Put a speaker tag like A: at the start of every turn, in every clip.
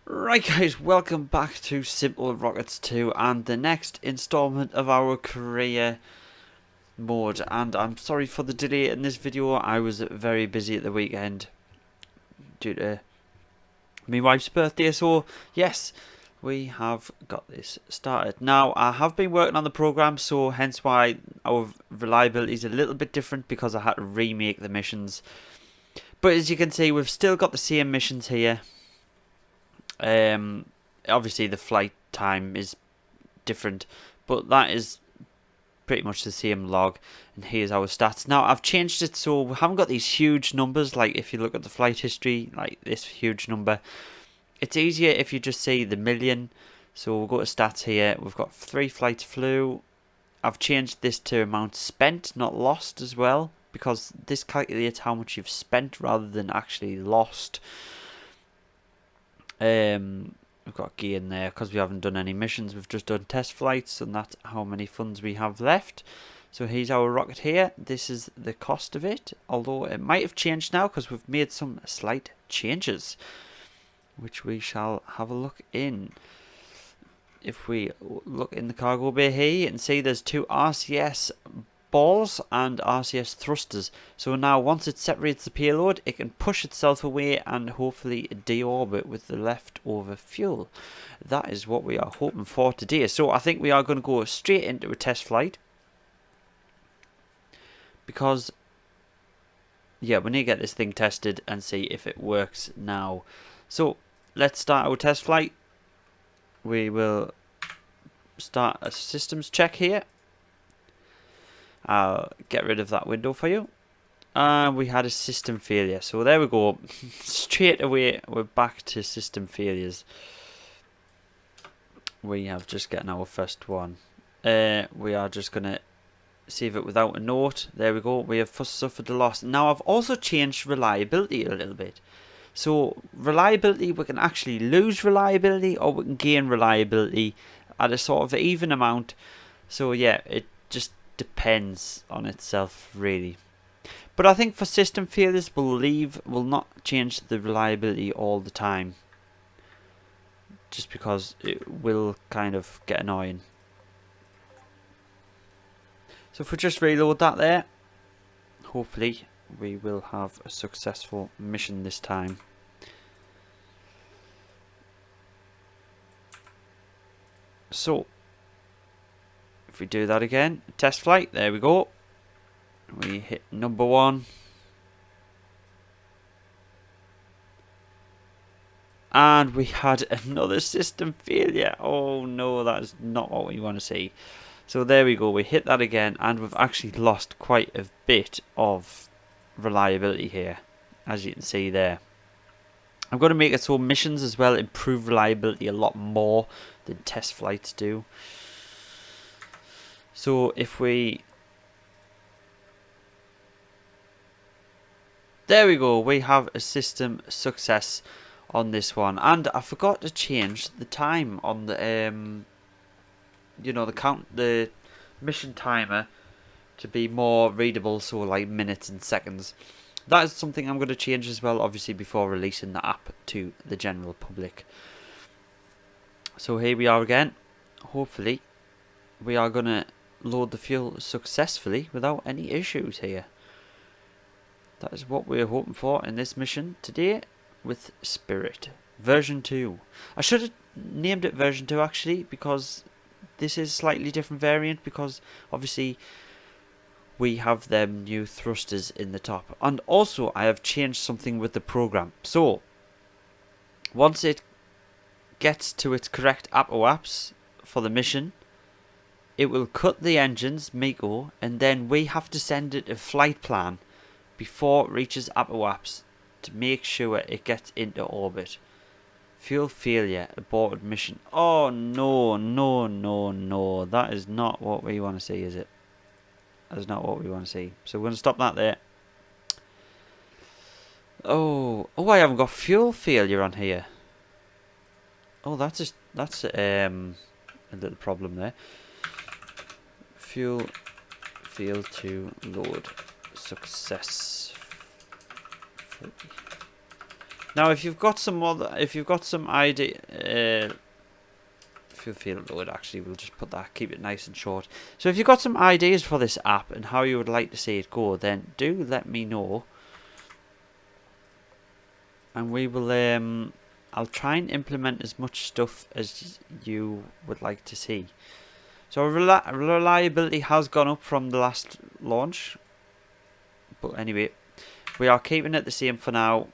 A: Right guys, welcome back to SimpleRockets 2 and the next installment of our career mode. And I'm sorry for the delay in this video. I was very busy at the weekend due to my wife's birthday, so yes, we have got this started. Now, I have been working on the program, so hence why our reliability is a little bit different, because I had to remake the missions. But as you can see, we've still got the same missions here. Obviously the flight time is different, but that is pretty much the same log. And here's our stats. Now I've changed it so we haven't got these huge numbers. Like if you look at the flight history, like this huge number, it's easier if you just see the million. So we'll go to stats here. We've got 3 flights flew. I've changed this to amount spent, not lost, as well, because this calculates how much you've spent rather than actually lost. We've got gain there because we haven't done any missions, we've just done test flights, and that's how many funds we have left. So here's our rocket here. This is the cost of it, although it might have changed now because we've made some slight changes, which we shall have a look in. If we look in the cargo bay here, you can see there's 2 RCS balls and RCS thrusters. So now once it separates the payload, it can push itself away and hopefully deorbit with the leftover fuel. That is what we are hoping for today. So I think we are going to go straight into a test flight, because yeah, we need to get this thing tested and see if it works now. So let's start our test flight. We will start a systems check here. I'll get rid of that window for you. And we had a system failure. So there we go. Straight away, we're back to system failures. We have just gotten our first one. We are just going to save it without a note. There we go. We have suffered a loss. Now, I've also changed reliability a little bit. So, reliability, we can actually lose reliability or we can gain reliability at a sort of even amount. So, yeah, it just depends on itself, really. But I think for system failures, we'll not change the reliability all the time, just because it will kind of get annoying. So if we just reload that there, hopefully we will have a successful mission this time. So if we do that again, test flight, there we go. We hit number 1. And we had another system failure. Oh no, that is not what we want to see. So there we go, we hit that again, and we've actually lost quite a bit of reliability here, as you can see there. I'm going to make it so missions as well improve reliability a lot more than test flights do. So if we... There we go, we have a system success on this one. And I forgot to change the time on the you know, the mission timer to be more readable, so like minutes and seconds. That is something I'm going to change as well, obviously, before releasing the app to the general public. So here we are again. Hopefully we are going to load the fuel successfully without any issues here. That is what we're hoping for in this mission today with Spirit version 2. I should have named it version 2 actually, because this is a slightly different variant, because obviously we have them new thrusters in the top. And also I have changed something with the program. So once it gets to its correct apoaps for the mission, it will cut the engines, MECO, and then we have to send it a flight plan before it reaches apoaps to make sure it gets into orbit. Fuel failure, aborted mission. Oh no, no, no, no. That is not what we want to see, is it? That is not what we want to see. So we're going to stop that there. Oh, I haven't got fuel failure on here. Oh, that's a little problem there. Fuel failed to load success. Now, if you've got some idea, if you feel it load, actually, we'll just put that, keep it nice and short. So if you've got some ideas for this app and how you would like to see it go, then do let me know. And we will, I'll try and implement as much stuff as you would like to see. So reliability has gone up from the last launch. But anyway, we are keeping it the same for now,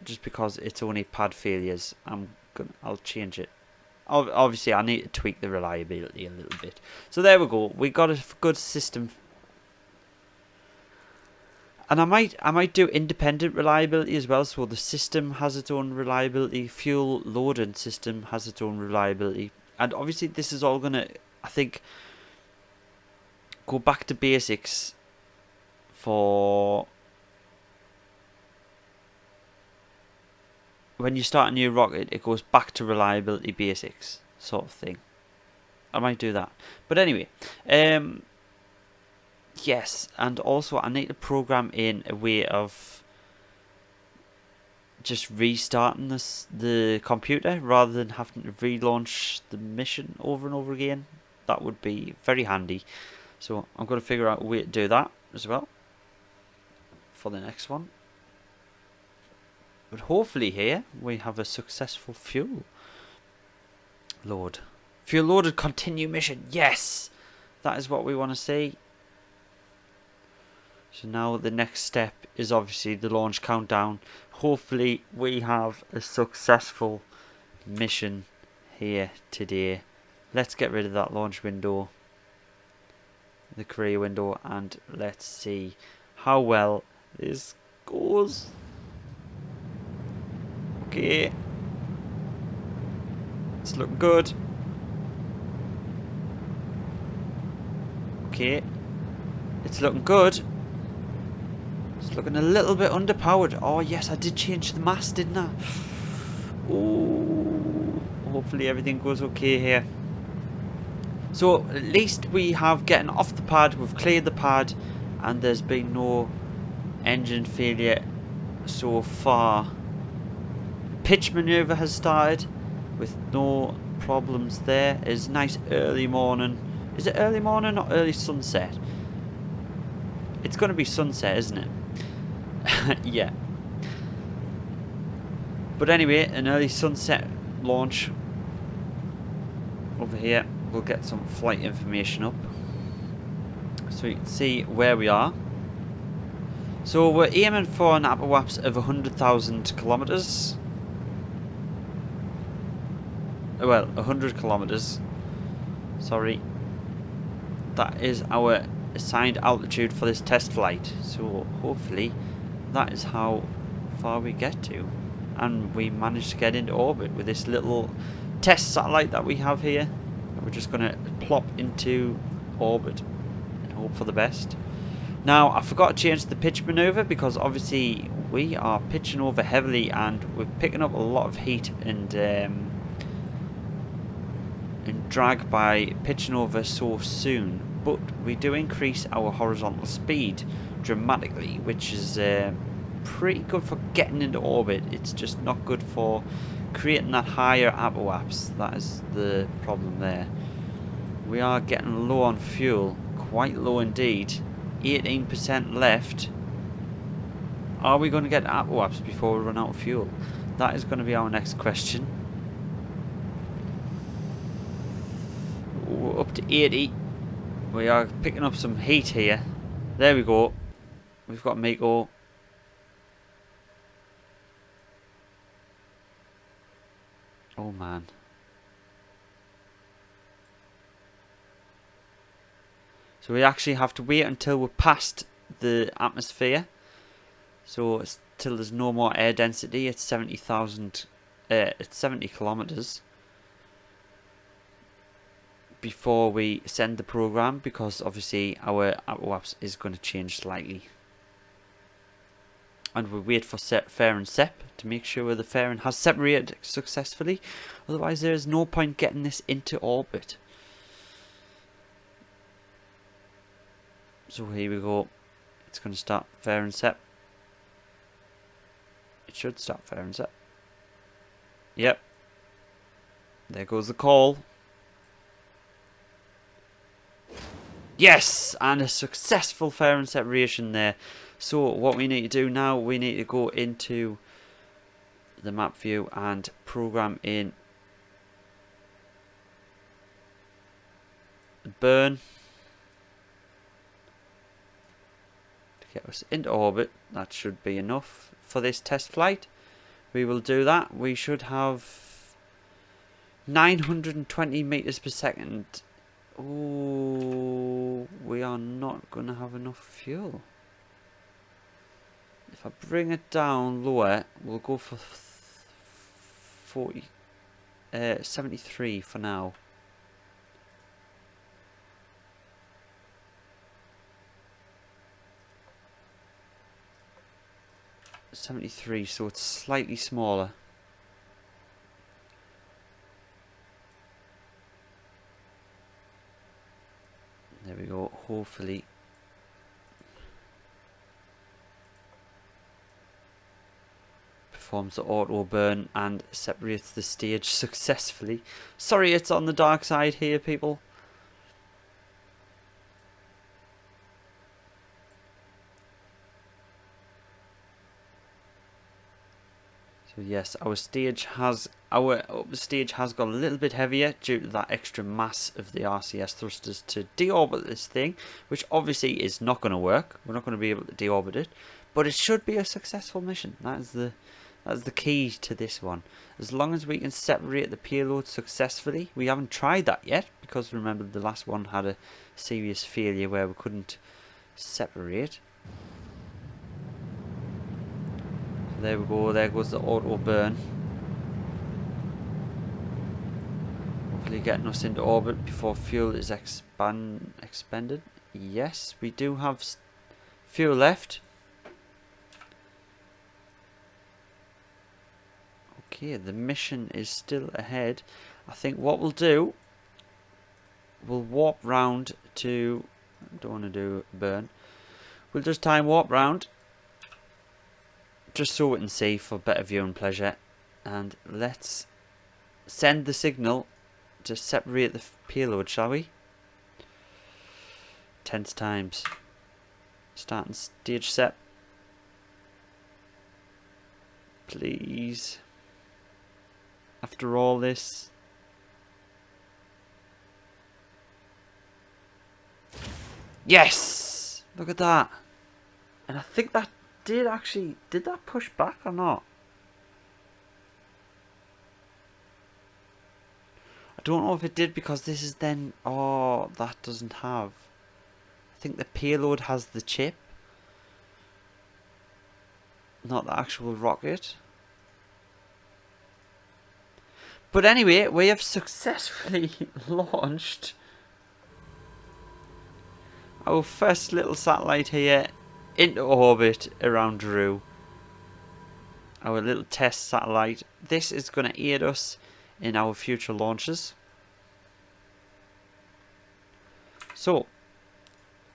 A: just because it's only pad failures. I'll change it. Obviously, I need to tweak the reliability a little bit. So there we go. We got a good system. And I might do independent reliability as well. So the system has its own reliability. Fuel loading system has its own reliability. And obviously this is all going to, I think, go back to basics for when you start a new rocket. It goes back to reliability basics sort of thing. I might do that. But anyway, yes, and also I need to program in a way of just restarting the computer rather than having to relaunch the mission over and over again. That would be very handy. So I'm going to figure out a way to do that as well for the next one. But hopefully here we have a successful fuel load. Fuel loaded, continue mission. Yes! That is what we want to see. So now the next step is obviously the launch countdown. Hopefully we have a successful mission here today. Let's get rid of that launch window, the career window, and let's see how well this goes. Okay. It's looking good. Okay. It's looking good. It's looking a little bit underpowered. Oh yes, I did change the mast, didn't I? Ooh. Hopefully everything goes okay here. So at least we have getting off the pad, we've cleared the pad, and there's been no engine failure so far. Pitch maneuver has started with no problems there. It's nice early morning. Is it early morning or early sunset? It's going to be sunset, isn't it? Yeah. But anyway, an early sunset launch over here. We'll get some flight information up so you can see where we are. So we're aiming for an apoapsis of 100,000 kilometers. Well, 100 kilometers. Sorry. That is our assigned altitude for this test flight. So hopefully that is how far we get to. And we managed to get into orbit with this little test satellite that we have here. We're just going to plop into orbit and hope for the best. Now, I forgot to change the pitch maneuver because obviously we are pitching over heavily and we're picking up a lot of heat and drag by pitching over so soon. But we do increase our horizontal speed dramatically, which is pretty good for getting into orbit. It's just not good for creating that higher apoapsis. That is the problem there. We are getting low on fuel, quite low indeed. 18% left. Are we going to get apoapsis before we run out of fuel? That is going to be our next question. We're up to 80. We are picking up some heat here. There we go. We've got Mako. Oh man. So we actually have to wait until we're past the atmosphere. So it's till there's no more air density. It's 70,000. It's 70 kilometers before we send the program, because obviously our apoapsis is going to change slightly. And we wait for fare and sep to make sure the fairing has separated successfully. Otherwise there is no point getting this into orbit. So here we go. It's going to start fare and sep. It should start fare and sep. Yep. There goes the call. Yes! And a successful fairing separation there. So what we need to do now, we need to go into the map view and program in burn to get us into orbit. That should be enough for this test flight. We will do that. We should have 920 meters per second. Oh, we are not going to have enough fuel. If I bring it down lower, we'll go for 73 for now. .73, so it's slightly smaller. There we go. Hopefully performs the auto burn and separates the stage successfully. Sorry, it's on the dark side here, people. So yes, our stage has got a little bit heavier due to that extra mass of the RCS thrusters to deorbit this thing, which obviously is not going to work. We're not going to be able to deorbit it, but it should be a successful mission. That is the key to this one. As long as we can separate the payload successfully. We haven't tried that yet because remember the last one had a serious failure where we couldn't separate. There we go, there goes the auto burn. Hopefully getting us into orbit before fuel is expended. Yes, we do have fuel left. Okay, the mission is still ahead. I think what we'll do, we'll warp round to, don't want to do burn. We'll just time warp round. Just so we can see for better viewing pleasure, and let's send the signal to separate the payload, shall we? Tense times. Starting stage set. Please. After all this. Yes! Look at that. And I think that did that push back or not? I don't know if it did because this is then, oh, that doesn't have. I think the payload has the chip, not the actual rocket. But anyway, we have successfully launched our first little satellite here into orbit around Drew. Our little test satellite. This is going to aid us in our future launches. So,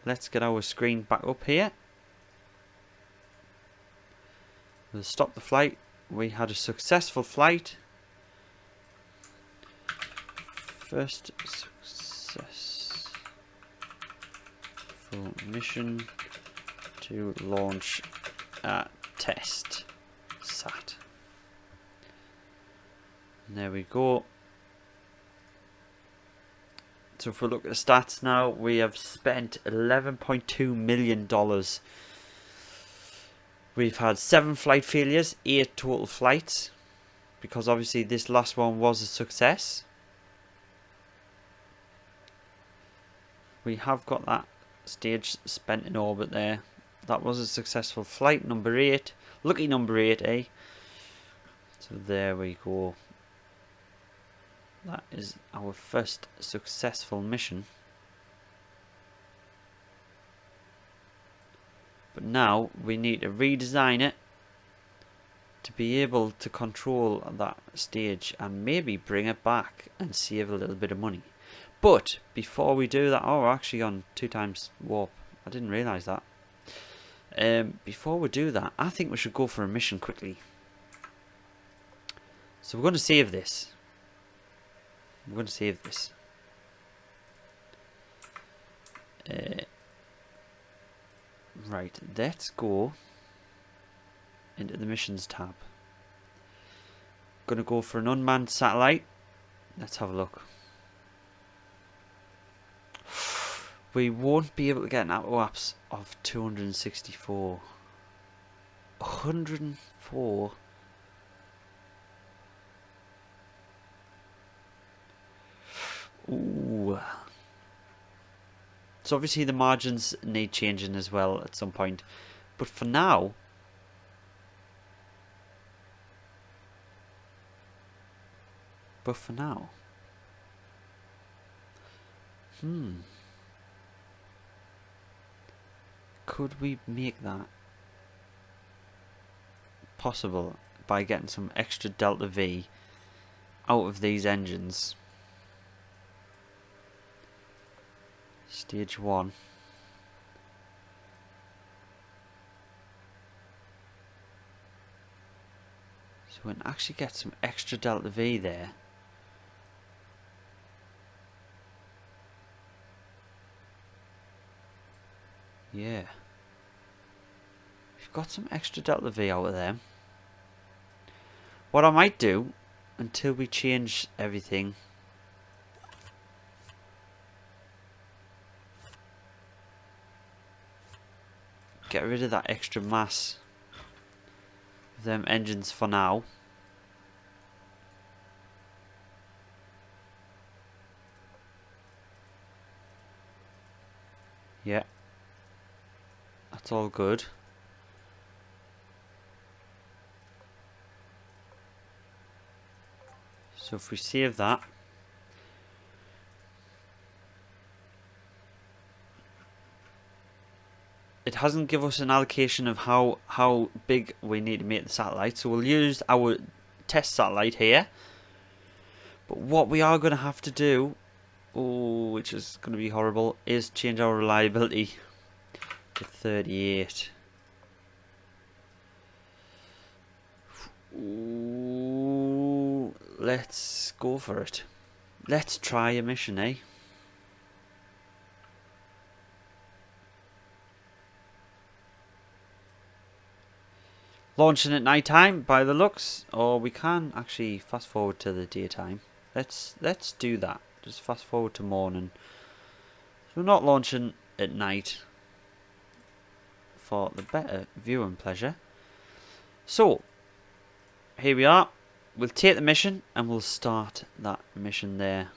A: let's get our screen back up here. We'll stop the flight. We had a successful flight. First successful mission to launch a test sat. And there we go. So if we look at the stats now, we have spent $11.2 million. We've had 7 flight failures, 8 total flights, because obviously this last one was a success. We have got that stage spent in orbit there. That was a successful flight, number 8. Lucky number 8, eh? So there we go. That is our first successful mission. But now we need to redesign it to be able to control that stage and maybe bring it back and save a little bit of money. But before we do that, oh, we're actually on 2 times warp. I didn't realise that. Before we do that, I think we should go for a mission quickly. So we're going to save this. We're going to save this. Right, let's go into the missions tab. Going to go for an unmanned satellite. Let's have a look. We won't be able to get an APOAPS of 264. 104. Ooh. So obviously the margins need changing as well at some point. But for now, could we make that possible by getting some extra delta V out of these engines? Stage 1. So we can actually get some extra delta V there. Yeah. We've got some extra delta V out of them. What I might do, until we change everything, get rid of that extra mass of them engines for now. Yeah. That's all good. So if we save that, it hasn't given us an allocation of how big we need to make the satellite. So we'll use our test satellite here. But what we are going to have to do, which is going to be horrible, is change our reliability to 38. Ooh, let's go for it. Let's try a mission, eh? Launching at night time by the looks, or we can actually fast forward to the daytime. Let's do that. Just fast forward to morning. So we're not launching at night for the better viewing pleasure. So here we are. We'll take the mission and we'll start that mission there.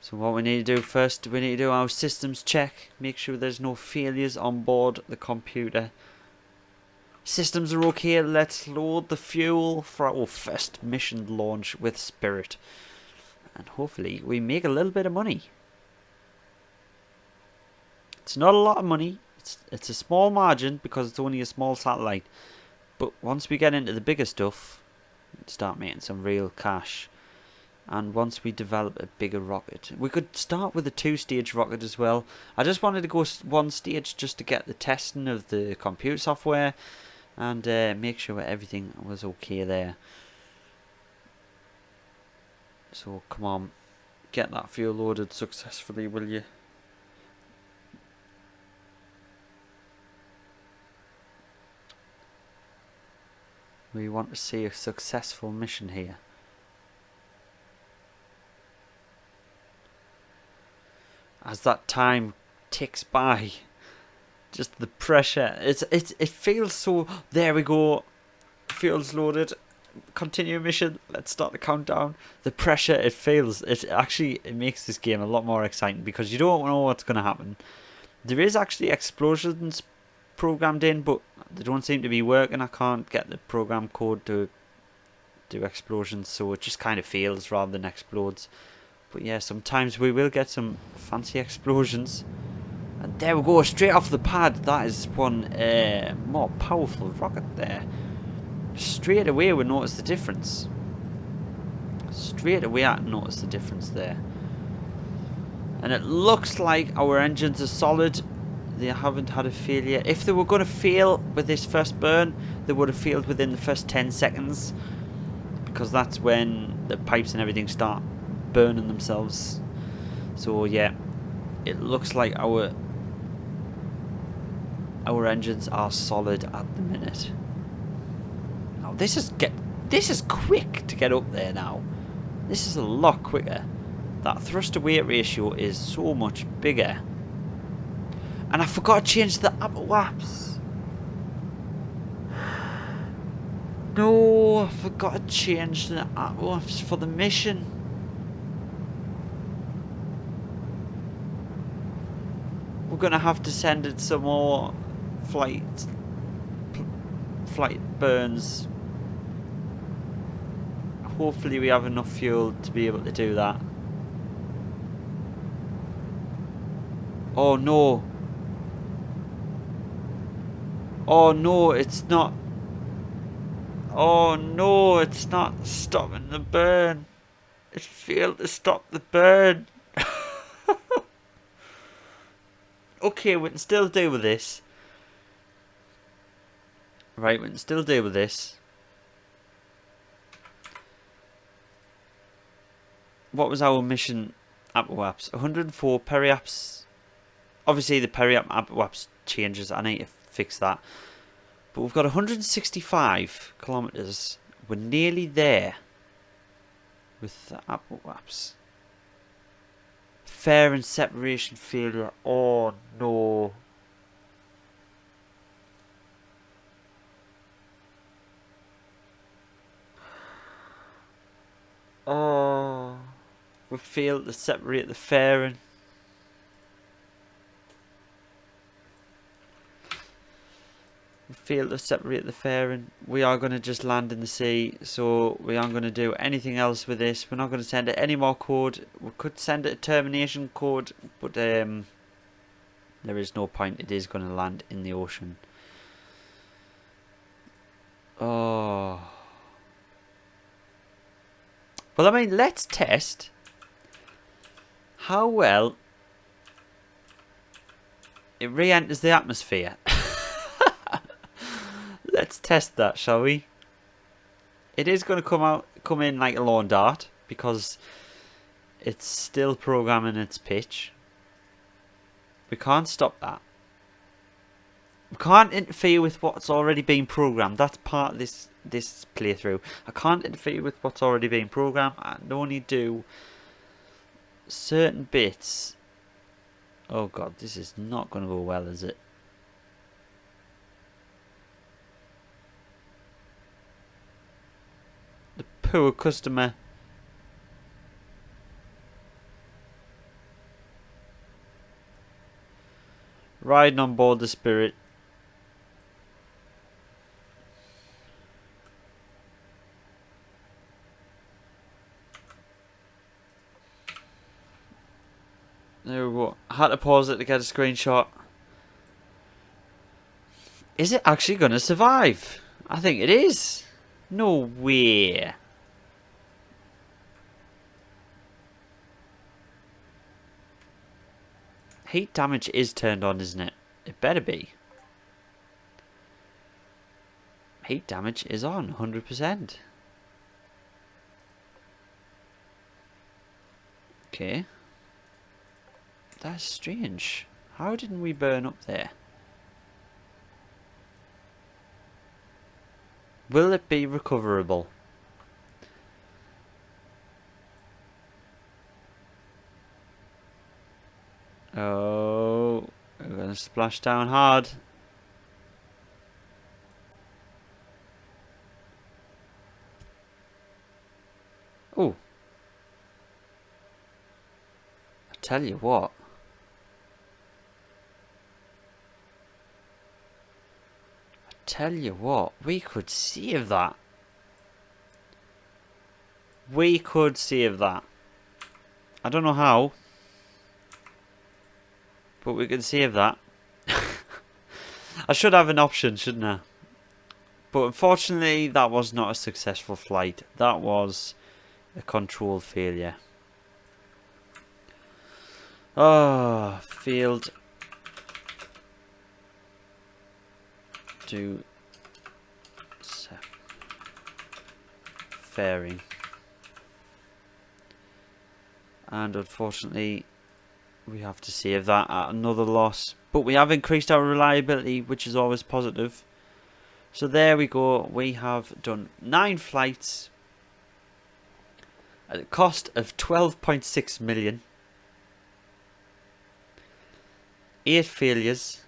A: So what we need to do first, we need to do our systems check. Make sure there's no failures on board the computer. Systems are okay. Let's load the fuel for our first mission launch with Spirit. And hopefully we make a little bit of money. It's not a lot of money. It's a small margin because it's only a small satellite. But once we get into the bigger stuff, we start making some real cash. And once we develop a bigger rocket, we could start with a 2-stage rocket as well. I just wanted to go 1 stage just to get the testing of the computer software and make sure everything was okay there. So come on, get that fuel loaded successfully, will you? We want to see a successful mission here. As that time ticks by, just the pressure, it feels so. There we go, fuel's loaded, continue mission, let's start the countdown. The pressure it feels, it makes this game a lot more exciting because you don't know what's going to happen. There is actually explosions programmed in, but they don't seem to be working. I can't get the program code to do explosions, so it just kind of fails rather than explodes. But yeah, sometimes we will get some fancy explosions. And there we go, straight off the pad. That is one more powerful rocket there. Straight away we notice the difference. Straight away I notice the difference there. And it looks like our engines are solid. They haven't had a failure. If they were going to fail with this first burn, they would have failed within the first 10 seconds. because that's when the pipes and everything start burning themselves. So yeah, it looks like our engines are solid at the minute. Now this is quick to get up there now. This is a lot quicker. That thrust to weight ratio is so much bigger. And I forgot to change the upper waps. No, I forgot to change the upper waps for the mission. We're gonna have to send it some more flight burns. Hopefully we have enough fuel to be able to do that. Oh no. Oh no, it's not. Oh no, it's not stopping the burn. It failed to stop the burn. Okay, we can still deal with this. Right, we can still deal with this. What was our mission app-waps? 104 periaps. Obviously the periap app-waps changes. I need to fix that. But we've got 165 kilometers. We're nearly there with the app-waps. Fairing separation failure. Oh no. Oh, we failed to separate the fairing. We failed to separate the fairing. We are going to just land in the sea, so we aren't going to do anything else with this. We're not going to send it any more code. We could send it a termination code, but there is no point. It is going to land in the ocean. Oh. Well, I mean, let's test how well it re-enters the atmosphere. Let's test that, shall we? It is going to come in like a lawn dart because it's still programming its pitch. We can't stop that. We can't interfere with what's already been programmed. That's part of this playthrough. I can't interfere with what's already been programmed. I can only do certain bits. Oh god, this is not going to go well, is it? The poor customer. Riding on board the Spirit. There we go. I had to pause it to get a screenshot. Is it actually going to survive? I think it is. No way. Heat damage is turned on, isn't it? It better be. Heat damage is on, 100%. Okay. That's strange. How didn't we burn up there? Will it be recoverable? Oh, we're gonna splash down hard. Oh, I tell you what. We could save that. We could save that. I don't know how, but we could save that. I should have an option, shouldn't I? But unfortunately, that was not a successful flight. That was a control failure. Ah, failed to fairing. And unfortunately, we have to save that at another loss. But we have increased our reliability, which is always positive. So there we go. We have done 9 flights at a cost of 12.6 million. 8 failures.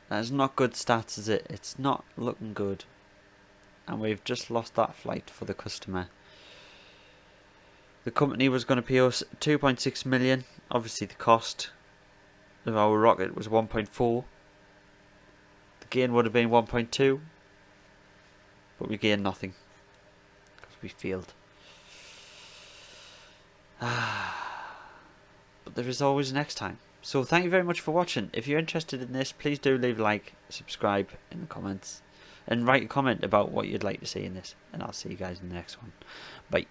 A: That's not good stats, is it? It's not looking good. And we've just lost that flight for the customer. The company was going to pay us 2.6 million. Obviously the cost of our rocket was 1.4. The gain would have been 1.2. But we gained nothing. Because we failed. But there is always next time. So thank you very much for watching. If you're interested in this, please do leave a like, subscribe in the comments, and write a comment about what you'd like to see in this. And I'll see you guys in the next one. Bye.